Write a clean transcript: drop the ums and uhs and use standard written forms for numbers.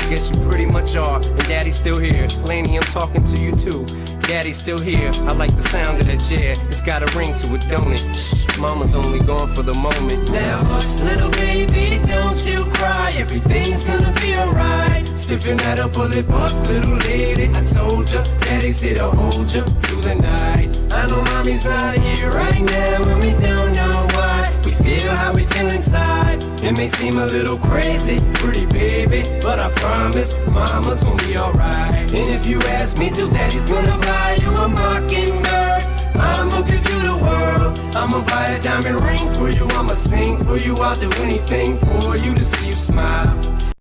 guess you pretty much are. And Daddy's still here. Laney, I'm talking to you too. Daddy's still here. I like the sound of that chair. It's got a ring to it, don't it? Shh, Mama's only gone for the moment. Now hush, little baby, don't you cry. Everything's gonna be alright. Stiffen that up, pull it up, little lady. I told ya, Daddy's here to hold ya through the night. I know Mommy's not here right now, and we don't know why. We feel how we feel inside. It may seem a little crazy, pretty baby, but I promise Mama's gonna be alright. And if you ask me to, Daddy's gonna buy you a mockingbird. I'ma give you the world. I'ma buy a diamond ring for you. I'ma sing for you. I'll do anything for you to see you smile.